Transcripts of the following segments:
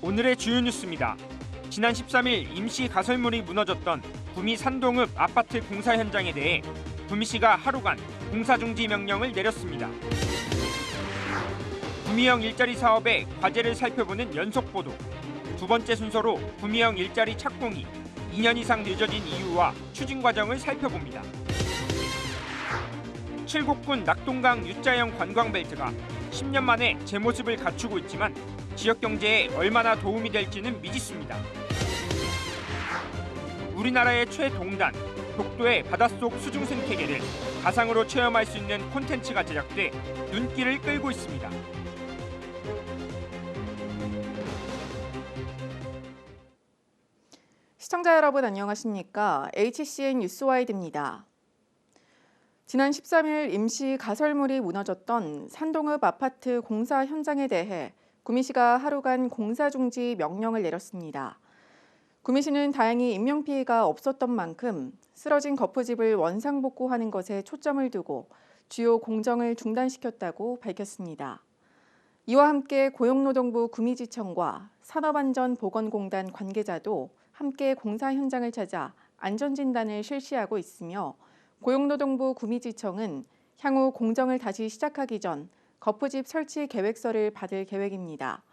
오늘의 주요 뉴스입니다. 지난 13일 임시 가설물이 무너졌던 구미 산동읍 아파트 공사 현장에 대해 구미시가 하루간 공사 중지 명령을 내렸습니다. 구미형 일자리 사업의 과제를 살펴보는 연속 보도. 두 번째 순서로 구미형 일자리 착공이 2년 이상 늦어진 이유와 추진 과정을 살펴봅니다. 칠곡군 낙동강 U자형 관광벨트가 10년 만에 제 모습을 갖추고 있지만 지역 경제에 얼마나 도움이 될지는 미지수입니다. 우리나라의 최동단, 독도의 바닷속 수중 생태계를 가상으로 체험할 수 있는 콘텐츠가 제작돼 눈길을 끌고 있습니다. 시청자 여러분 안녕하십니까? HCN 뉴스와이드입니다. 지난 13일 임시 가설물이 무너졌던 산동읍 아파트 공사 현장에 대해 구미시가 하루간 공사 중지 명령을 내렸습니다. 구미시는 다행히 인명피해가 없었던 만큼 쓰러진 거푸집을 원상복구하는 것에 초점을 두고 주요 공정을 중단시켰다고 밝혔습니다. 이와 함께 고용노동부 구미지청과 산업안전보건공단 관계자도 함께 공사 현장을 찾아 안전진단을 실시하고 있으며 고용노동부 구미지청은 향후 공정을 다시 시작하기 전 거푸집 설치 계획서를 받을 계획입니다.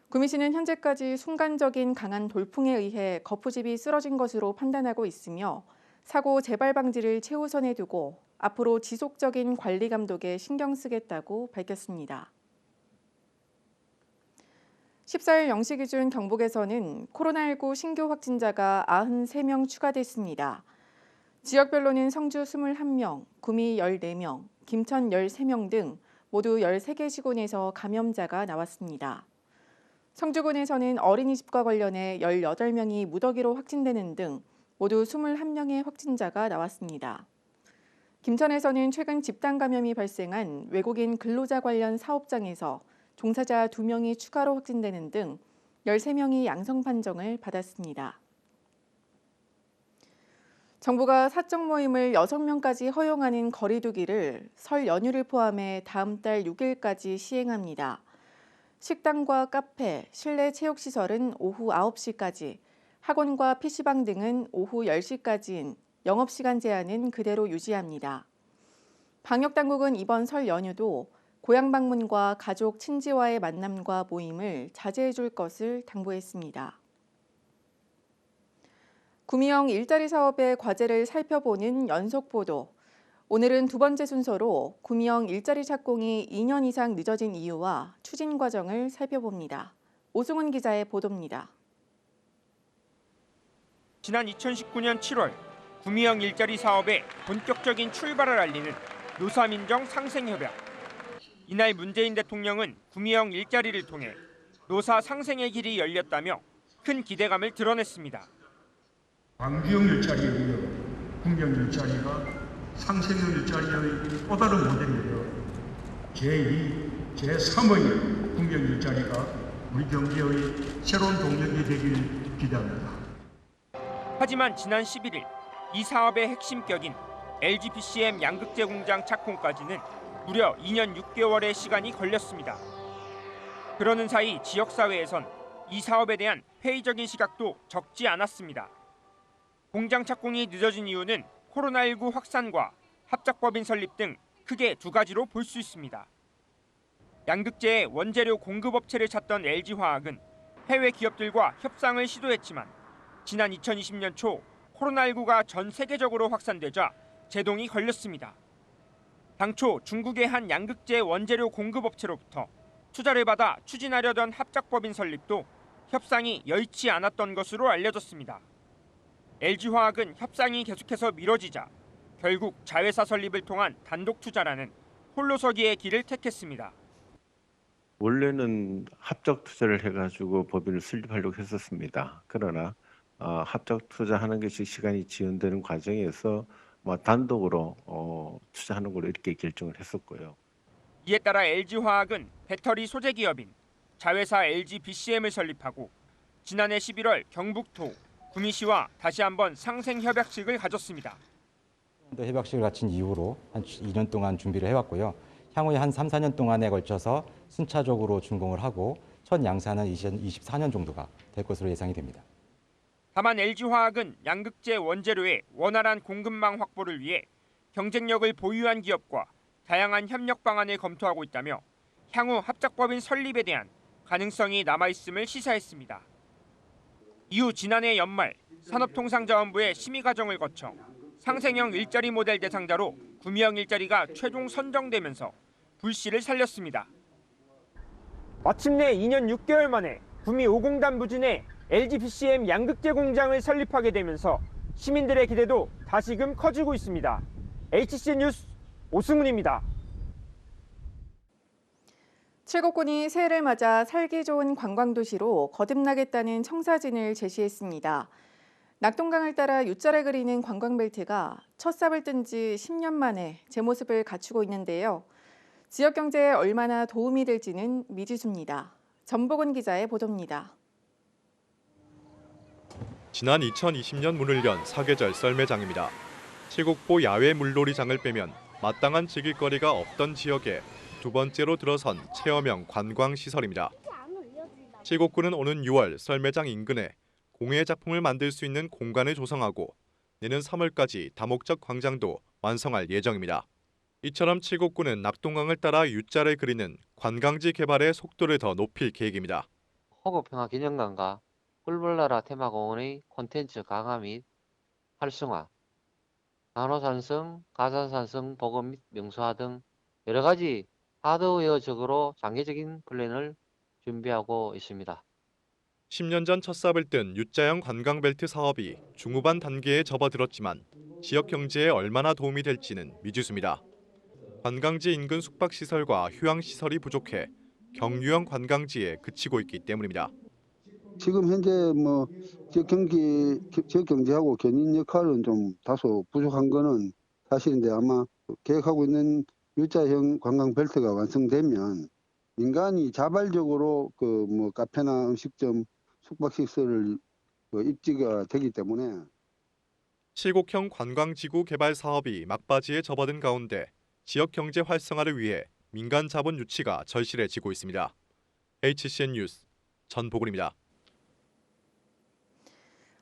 구미시는 현재까지 순간적인 강한 돌풍에 의해 거푸집이 쓰러진 것으로 판단하고 있으며 사고 재발 방지를 최우선에 두고 앞으로 지속적인 관리 감독에 신경 쓰겠다고 밝혔습니다. 14일 0시 기준 경북에서는 코로나19 신규 확진자가 93명 추가됐습니다. 지역별로는 성주 21명, 구미 14명, 김천 13명 등 모두 13개 시군에서 감염자가 나왔습니다. 성주군에서는 어린이집과 관련해 18명이 무더기로 확진되는 등 모두 21명의 확진자가 나왔습니다. 김천에서는 최근 집단 감염이 발생한 외국인 근로자 관련 사업장에서 종사자 2명이 추가로 확진되는 등 13명이 양성 판정을 받았습니다. 정부가 사적 모임을 6명까지 허용하는 거리 두기를 설 연휴를 포함해 다음 달 6일까지 시행합니다. 식당과 카페, 실내 체육시설은 오후 9시까지, 학원과 PC방 등은 오후 10시까지인 영업시간 제한은 그대로 유지합니다. 방역당국은 이번 설 연휴도 고향 방문과 가족, 친지와의 만남과 모임을 자제해 줄 것을 당부했습니다. 구미형 일자리 사업의 과제를 살펴보는 연속 보도. 오늘은 두 번째 순서로 구미형 일자리 착공이 2년 이상 늦어진 이유와 추진 과정을 살펴봅니다. 오승훈 기자의 보도입니다. 지난 2019년 7월 구미형 일자리 사업의 본격적인 출발을 알리는 노사민정 상생협약. 이날 문재인 대통령은 구미형 일자리를 통해 노사 상생의 길이 열렸다며 큰 기대감을 드러냈습니다. 광주형 일자리에 이어 구미형 일자리가 상생형 일자리의 또 다른 모델이며 제2, 제3의 구미형 일자리가 우리 경제의 새로운 동력이 되길 기대합니다. 하지만 지난 11일 이 사업의 핵심격인 LG PCM 양극재 공장 착공까지는 무려 2년 6개월의 시간이 걸렸습니다. 그러는 사이 지역사회에선 이 사업에 대한 회의적인 시각도 적지 않았습니다. 공장 착공이 늦어진 이유는 코로나19 확산과 합작법인 설립 등 크게 두 가지로 볼 수 있습니다. 양극재의 원재료 공급업체를 찾던 LG화학은 해외 기업들과 협상을 시도했지만 지난 2020년 초 코로나19가 전 세계적으로 확산되자 제동이 걸렸습니다. 당초 중국의 한 양극재 원재료 공급업체로부터 투자를 받아 추진하려던 합작법인 설립도 협상이 여의치 않았던 것으로 알려졌습니다. LG화학은 협상이 계속해서 미뤄지자 결국 자회사 설립을 통한 단독 투자라는 홀로서기의 길을 택했습니다. 원래는 합작 투자를 해가지고 법인을 설립하려고 했었습니다. 그러나 합작 투자하는 것이 시간이 지연되는 과정에서 단독으로 투자하는 걸로 이렇게 결정을 했었고요. 이에 따라 LG화학은 배터리 소재 기업인 자회사 LG BCM을 설립하고 지난해 11월 경북토, 구미시와 다시 한번 상생 협약식을 가졌습니다. 협약식을 갖춘 이후로 한 2년 동안 준비를 해왔고요. 향후에 한 3, 4년 동안에 걸쳐서 순차적으로 준공을 하고 첫 양산은 2024년 정도가 될 것으로 예상이 됩니다. 다만 LG화학은 양극재 원재료의 원활한 공급망 확보를 위해 경쟁력을 보유한 기업과 다양한 협력 방안을 검토하고 있다며 향후 합작법인 설립에 대한 가능성이 남아있음을 시사했습니다. 이후 지난해 연말 산업통상자원부의 심의 과정을 거쳐 상생형 일자리 모델 대상자로 구미형 일자리가 최종 선정되면서 불씨를 살렸습니다. 마침내 2년 6개월 만에 구미 5공단 부진에 LGPCM 양극재 공장을 설립하게 되면서 시민들의 기대도 다시금 커지고 있습니다. HCN 뉴스 오승훈입니다. 칠곡군이 새해를 맞아 살기 좋은 관광도시로 거듭나겠다는 청사진을 제시했습니다. 낙동강을 따라 U자를 그리는 관광벨트가 첫 삽을 뜬 지 10년 만에 제 모습을 갖추고 있는데요. 지역 경제에 얼마나 도움이 될지는 미지수입니다. 전복은 기자의 보도입니다. 지난 2020년 문을 연 사계절 썰매장입니다. 칠곡보 야외 물놀이장을 빼면 마땅한 즐길거리가 없던 지역에 두 번째로 들어선 체험형 관광시설입니다. 칠곡구는 오는 6월 썰매장 인근에 공예 작품을 만들 수 있는 공간을 조성하고 내년 3월까지 다목적 광장도 완성할 예정입니다. 이처럼 칠곡구는 낙동강을 따라 U자를 그리는 관광지 개발의 속도를 더 높일 계획입니다. 호국평화기념관과 꿀벌나라 테마공원의 콘텐츠 강화 및 활성화, 나노산성, 가산산성 보급 및 명소화 등 여러 가지 하드웨어적으로 장기적인 플랜을 준비하고 있습니다. 10년 전 첫 삽을 뜬 U자형 관광벨트 사업이 중후반 단계에 접어들었지만 지역 경제에 얼마나 도움이 될지는 미지수입니다. 관광지 인근 숙박시설과 휴양시설이 부족해 경유형 관광지에 그치고 있기 때문입니다. 지금 현재 지역 경제하고 견인 역할은 좀 다소 부족한 거는 사실인데 아마 계획하고 있는 U자형 관광 벨트가 완성되면 민간이 자발적으로 카페나 음식점, 숙박시설을 입지가 되기 때문에 칠곡형 관광지구 개발 사업이 막바지에 접어든 가운데 지역 경제 활성화를 위해 민간 자본 유치가 절실해지고 있습니다. HCN 뉴스 전보근입니다.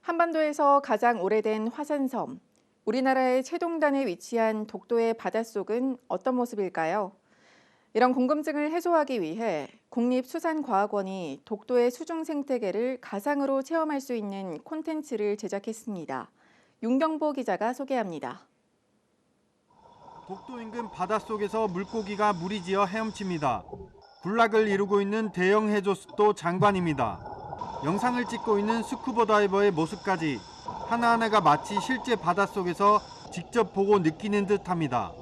한반도에서 가장 오래된 화산섬, 우리나라의 최동단에 위치한 독도의 바닷속은 어떤 모습일까요? 이런 궁금증을 해소하기 위해 국립수산과학원이 독도의 수중 생태계를 가상으로 체험할 수 있는 콘텐츠를 제작했습니다. 윤경보 기자가 소개합니다. 독도 인근 바닷속에서 물고기가 무리지어 헤엄칩니다. 군락을 이루고 있는 대형 해저수도 장관입니다. 영상을 찍고 있는 스쿠버 다이버의 모습까지 하나하나가 마치 실제 바닷속에서 직접 보고 느끼는 듯합니다.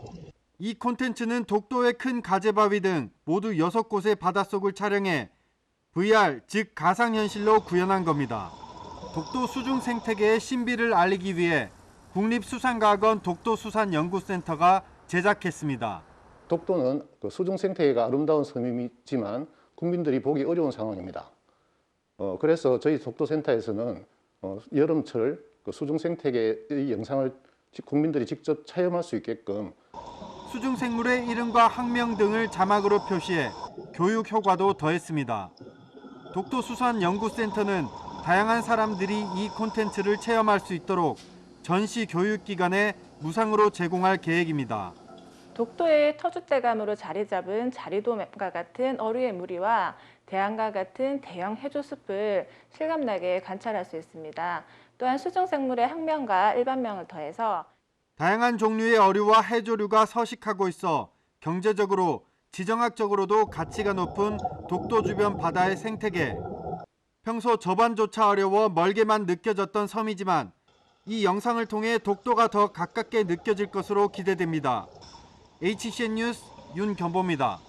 이 콘텐츠는 독도의 큰 가재바위 등 모두 6곳의 바닷속을 촬영해 VR, 즉 가상현실로 구현한 겁니다. 독도 수중 생태계의 신비를 알리기 위해 국립수산과학원 독도수산연구센터가 제작했습니다. 독도는 수중 생태계가 아름다운 섬이지만 국민들이 보기 어려운 상황입니다. 그래서 저희 독도센터에서는 여름철 수중 생태계의 영상을 국민들이 직접 체험할 수 있게끔 수중 생물의 이름과 학명 등을 자막으로 표시해 교육 효과도 더했습니다. 독도수산연구센터는 다양한 사람들이 이 콘텐츠를 체험할 수 있도록 전시 교육기관에 무상으로 제공할 계획입니다. 독도의 터줏대감으로 자리 잡은 자리돔과 같은 어류의 무리와 대양과 같은 대형 해조숲을 실감나게 관찰할 수 있습니다. 또한 수중생물의 학명과 일반명을 더해서 다양한 종류의 어류와 해조류가 서식하고 있어 경제적으로, 지정학적으로도 가치가 높은 독도 주변 바다의 생태계. 평소 접안조차 어려워 멀게만 느껴졌던 섬이지만 이 영상을 통해 독도가 더 가깝게 느껴질 것으로 기대됩니다. HCN 뉴스 윤경보입니다.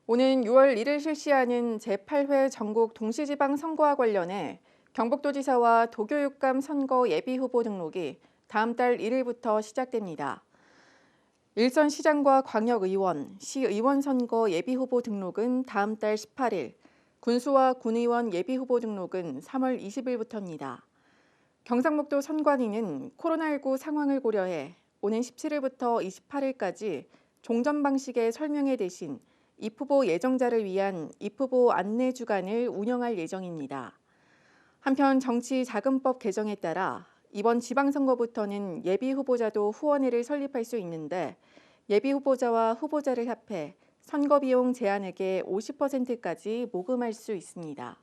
오는 6월 1일 실시하는 제8회 전국 동시지방선거와 관련해 경북도지사와 도교육감 선거 예비후보 등록이 다음 달 1일부터 시작됩니다. 일선 시장과 광역의원, 시의원 선거 예비후보 등록은 다음 달 18일, 군수와 군의원 예비후보 등록은 3월 20일부터입니다. 경상북도 선관위는 코로나19 상황을 고려해 오는 17일부터 28일까지 종전 방식의 설명회 대신 입후보 예정자를 위한 입후보 안내 주간을 운영할 예정입니다. 한편 정치자금법 개정에 따라 이번 지방선거부터는 예비후보자도 후원회를 설립할 수 있는데 예비후보자와 후보자를 합해 선거비용 제한액의 50%까지 모금할 수 있습니다.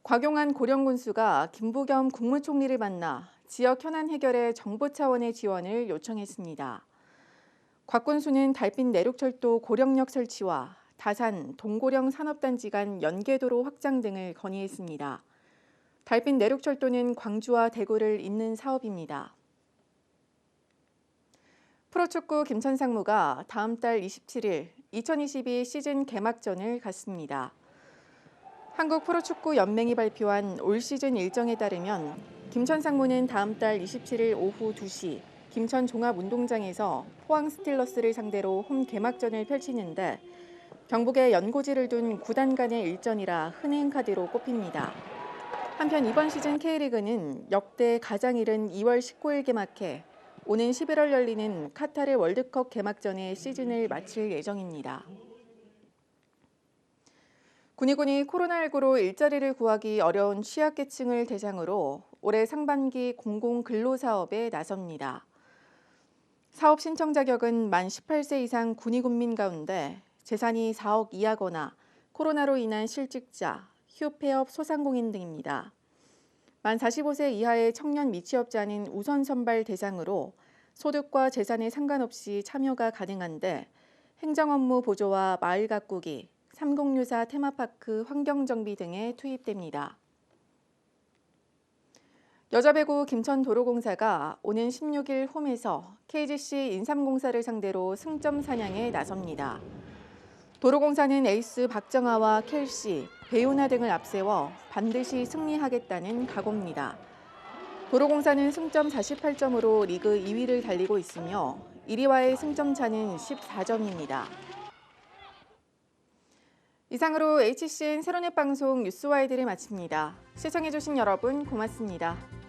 곽용한 고령군수가 김부겸 국무총리를 만나 지역 현안 해결에 정부 차원의 지원을 요청했습니다. 곽 군수는 달빛 내륙철도 고령역 설치와 다산, 동고령 산업단지 간 연계도로 확장 등을 건의했습니다. 달빛 내륙철도는 광주와 대구를 잇는 사업입니다. 프로축구 김천상무가 다음 달 27일 2022 시즌 개막전을 갖습니다. 한국 프로축구 연맹이 발표한 올 시즌 일정에 따르면 김천상무는 다음 달 27일 오후 2시 김천 종합운동장에서 포항 스틸러스를 상대로 홈 개막전을 펼치는데 경북에 연고지를 둔 구단 간의 일전이라 흔행 카드로 꼽힙니다. 한편 이번 시즌 K리그는 역대 가장 이른 2월 19일 개막해 오는 11월 열리는 카타르 월드컵 개막전에 시즌을 마칠 예정입니다. 군의군이 코로나19로 일자리를 구하기 어려운 취약계층을 대상으로 올해 상반기 공공근로사업에 나섭니다. 사업 신청 자격은 만 18세 이상 군의군민 가운데 재산이 4억 이하거나 코로나로 인한 실직자, 휴폐업 소상공인 등입니다. 만 45세 이하의 청년 미취업자는 우선 선발 대상으로 소득과 재산에 상관없이 참여가 가능한데 행정업무 보조와 마을 가꾸기, 3064 테마파크 환경정비 등에 투입됩니다. 여자배구 김천도로공사가 오는 16일 홈에서 KGC 인삼공사를 상대로 승점 사냥에 나섭니다. 도로공사는 에이스 박정아와 켈시, 배우나 등을 앞세워 반드시 승리하겠다는 각오입니다. 도로공사는 승점 48점으로 리그 2위를 달리고 있으며 1위와의 승점 차는 14점입니다. 이상으로 HCN 세로넷 방송 뉴스와이드를 마칩니다. 시청해주신 여러분 고맙습니다.